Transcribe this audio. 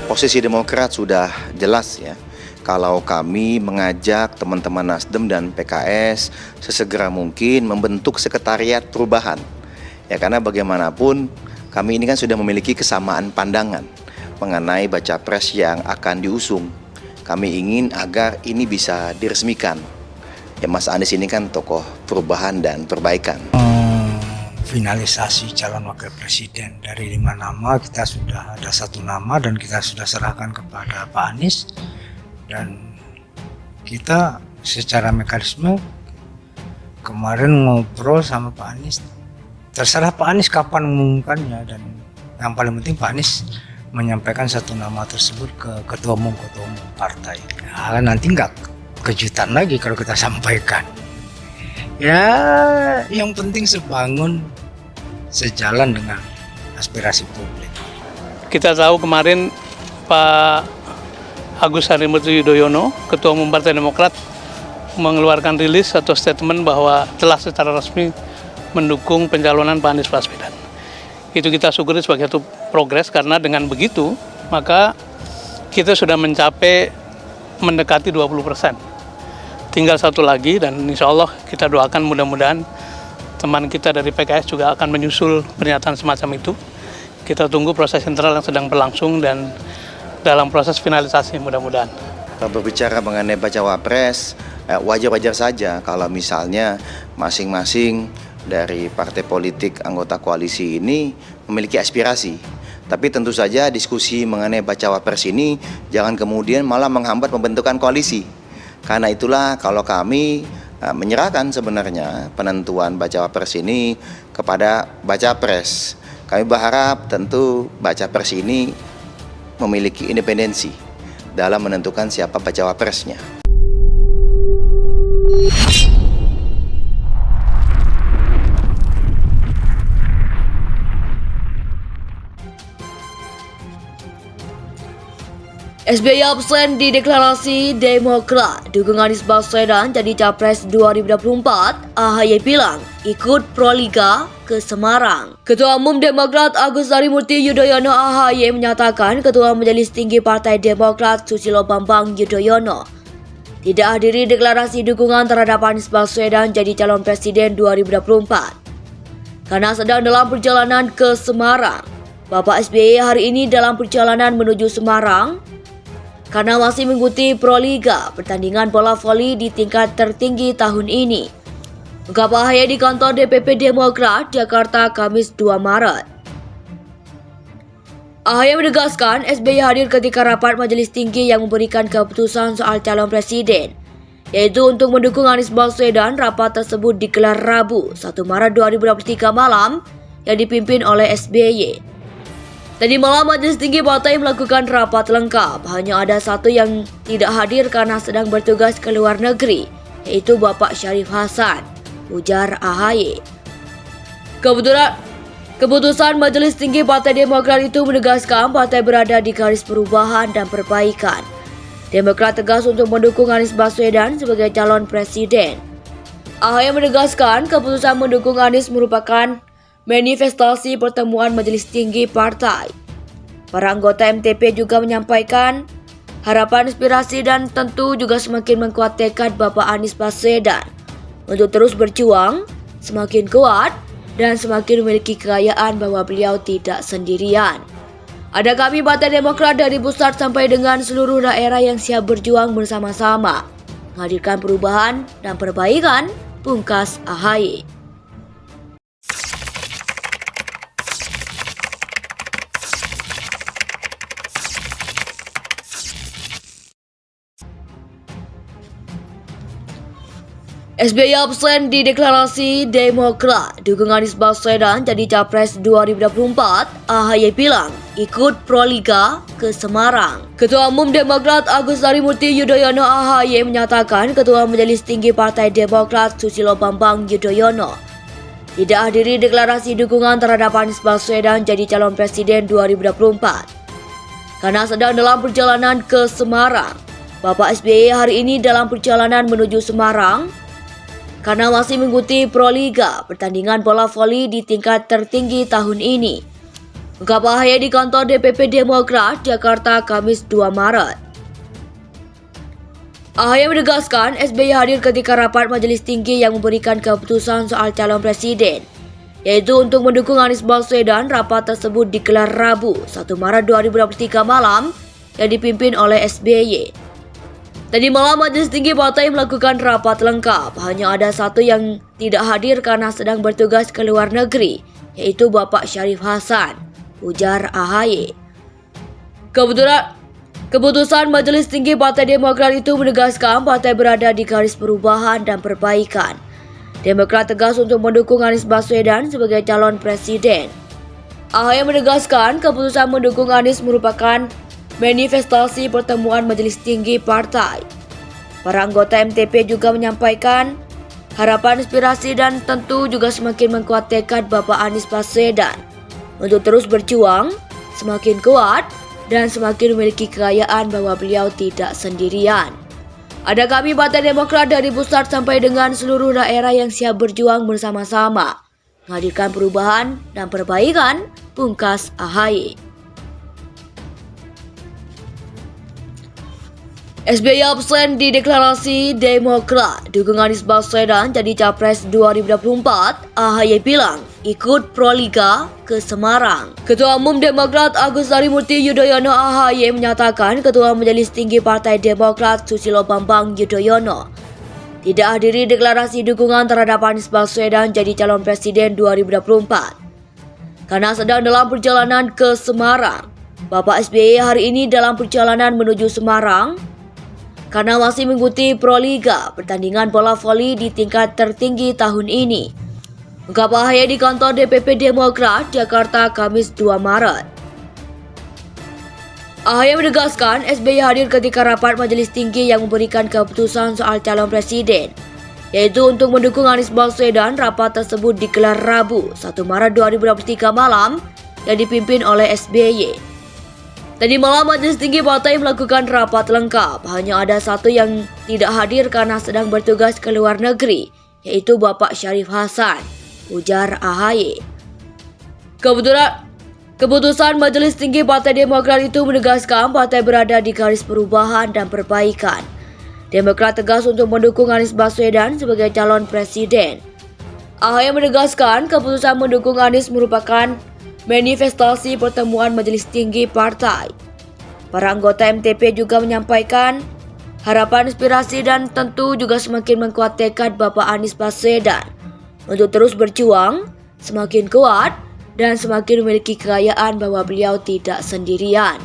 Posisi Demokrat sudah jelas ya. Kalau kami mengajak teman-teman Nasdem dan PKS sesegera mungkin membentuk sekretariat perubahan. Ya, karena bagaimanapun kami ini kan sudah memiliki kesamaan pandangan mengenai baca pres yang akan diusung. Kami ingin agar ini bisa diresmikan. Ya, Mas Anies ini kan tokoh perubahan dan perbaikan. Finalisasi calon wakil presiden dari 5 nama, kita sudah ada 1 nama dan kita sudah serahkan kepada Pak Anies, dan kita secara mekanisme kemarin ngobrol sama Pak Anies, terserah Pak Anies kapan mengumumkannya, dan yang paling penting Pak Anies menyampaikan 1 nama tersebut ke ketua umum partai. Nah, nanti nggak kejutan lagi kalau kita sampaikan. Ya, yang penting sebangun, sejalan dengan aspirasi publik. Kita tahu kemarin Pak Agus Harimurti Yudhoyono, Ketua Umum Partai Demokrat, mengeluarkan rilis atau statement bahwa telah secara resmi mendukung pencalonan Pak Anies Baswedan. Itu kita syukuri sebagai satu progres, karena dengan begitu maka kita sudah mencapai mendekati 20%. Tinggal 1 lagi, dan insya Allah kita doakan mudah-mudahan teman kita dari PKS juga akan menyusul pernyataan semacam itu. Kita tunggu proses internal yang sedang berlangsung dan dalam proses finalisasi mudah-mudahan. Berbicara mengenai bacawa pres, wajar-wajar saja kalau misalnya masing-masing dari partai politik anggota koalisi ini memiliki aspirasi. Tapi tentu saja diskusi mengenai bacawa pres ini jangan kemudian malah menghambat pembentukan koalisi. Karena itulah kalau kami menyerahkan sebenarnya penentuan bacawa pres ini kepada baca pres. Kami berharap tentu baca pres ini memiliki independensi dalam menentukan siapa bacawa presnya. SBY absen di deklarasi Demokrat, dukung Anies Baswedan jadi Capres 2024, AHY bilang ikut Proliga ke Semarang. Ketua Umum Demokrat Agus Harimurti Yudhoyono AHY menyatakan Ketua Majelis Tinggi Partai Demokrat Susilo Bambang Yudhoyono tidak hadiri deklarasi dukungan terhadap Anies Baswedan jadi calon presiden 2024 karena sedang dalam perjalanan ke Semarang. Bapak SBY hari ini dalam perjalanan menuju Semarang karena masih mengikuti Proliga, pertandingan bola voli di tingkat tertinggi tahun ini. Ungkap AHY di kantor DPP Demokrat, Jakarta, Kamis 2 Maret. AHY menegaskan SBY hadir ketika rapat Majelis Tinggi yang memberikan keputusan soal calon presiden, yaitu untuk mendukung Anies Baswedan. Rapat tersebut digelar Rabu 1 Maret 2023 malam yang dipimpin oleh SBY. Tadi malam Majelis Tinggi Partai melakukan rapat lengkap. Hanya ada satu yang tidak hadir karena sedang bertugas ke luar negeri, yaitu Bapak Syarif Hasan, ujar AHY. Keputusan Majelis Tinggi Partai Demokrat itu menegaskan partai berada di garis perubahan dan perbaikan. Demokrat tegas untuk mendukung Anies Baswedan sebagai calon presiden. AHY menegaskan keputusan mendukung Anies merupakan manifestasi pertemuan Majelis Tinggi Partai. Para anggota MTP juga menyampaikan harapan, inspirasi, dan tentu juga semakin menguat tekad Bapak Anies Baswedan untuk terus berjuang, semakin kuat, dan semakin memiliki kekayaan bahwa beliau tidak sendirian. Ada kami Partai Demokrat dari pusat sampai dengan seluruh daerah yang siap berjuang bersama-sama, menghadirkan perubahan dan perbaikan, pungkas AHY. SBY absen di deklarasi Demokrat, dukung Anies Baswedan jadi Capres 2024, AHY bilang ikut Proliga ke Semarang. Ketua Umum Demokrat Agus Harimurti Yudhoyono AHY menyatakan Ketua Majelis Tinggi Partai Demokrat Susilo Bambang Yudhoyono tidak hadiri deklarasi dukungan terhadap Anies Baswedan jadi calon presiden 2024 karena sedang dalam perjalanan ke Semarang. Bapak SBY hari ini dalam perjalanan menuju Semarang karena masih mengikuti Proliga, pertandingan bola voli di tingkat tertinggi tahun ini. Ungkap AHY di kantor DPP Demokrat, Jakarta, Kamis 2 Maret. AHY menegaskan SBY hadir ketika rapat Majelis Tinggi yang memberikan keputusan soal calon presiden, yaitu untuk mendukung Anies Baswedan. Rapat tersebut digelar Rabu 1 Maret 2023 malam yang dipimpin oleh SBY. Tadi malam Majelis Tinggi Partai melakukan rapat lengkap. Hanya ada satu yang tidak hadir karena sedang bertugas ke luar negeri, yaitu Bapak Syarif Hasan, ujar AHY. Keputusan Majelis Tinggi Partai Demokrat itu menegaskan partai berada di garis perubahan dan perbaikan. Demokrat tegas untuk mendukung Anies Baswedan sebagai calon presiden. AHY menegaskan keputusan mendukung Anies merupakan manifestasi pertemuan Majelis Tinggi Partai. Para anggota MTP juga menyampaikan harapan, inspirasi, dan tentu juga semakin menguat tekad Bapak Anies Baswedan untuk terus berjuang, semakin kuat, dan semakin memiliki kekayaan bahwa beliau tidak sendirian. Ada kami Partai Demokrat dari pusat sampai dengan seluruh daerah yang siap berjuang bersama-sama, menghadirkan perubahan dan perbaikan, pungkas AHY. SBY absen di deklarasi Demokrat, dukung Anies Baswedan jadi Capres 2024, AHY bilang ikut Proliga ke Semarang. Ketua Umum Demokrat Agus Harimurti Yudhoyono AHY menyatakan Ketua Majelis Tinggi Partai Demokrat Susilo Bambang Yudhoyono tidak hadiri deklarasi dukungan terhadap Anies Baswedan jadi calon presiden 2024 karena sedang dalam perjalanan ke Semarang. Bapak SBY hari ini dalam perjalanan menuju Semarang karena masih mengikuti Proliga, pertandingan bola voli di tingkat tertinggi tahun ini. Ungkap AHY di kantor DPP Demokrat, Jakarta, Kamis 2 Maret. AHY menegaskan SBY hadir ketika rapat Majelis Tinggi yang memberikan keputusan soal calon presiden, yaitu untuk mendukung Anies Baswedan. Rapat tersebut digelar Rabu 1 Maret 2023 malam yang dipimpin oleh SBY. Tadi malam Majelis Tinggi Partai melakukan rapat lengkap. Hanya ada satu yang tidak hadir karena sedang bertugas ke luar negeri, yaitu Bapak Syarif Hasan, ujar AHY. Keputusan Majelis Tinggi Partai Demokrat itu menegaskan partai berada di garis perubahan dan perbaikan. Demokrat tegas untuk mendukung Anies Baswedan sebagai calon presiden. AHY menegaskan keputusan mendukung Anies merupakan manifestasi pertemuan Majelis Tinggi Partai. Para anggota MTP juga menyampaikan harapan, inspirasi, dan tentu juga semakin menguat tekad Bapak Anies Baswedan untuk terus berjuang, semakin kuat, dan semakin memiliki kekayaan bahwa beliau tidak sendirian.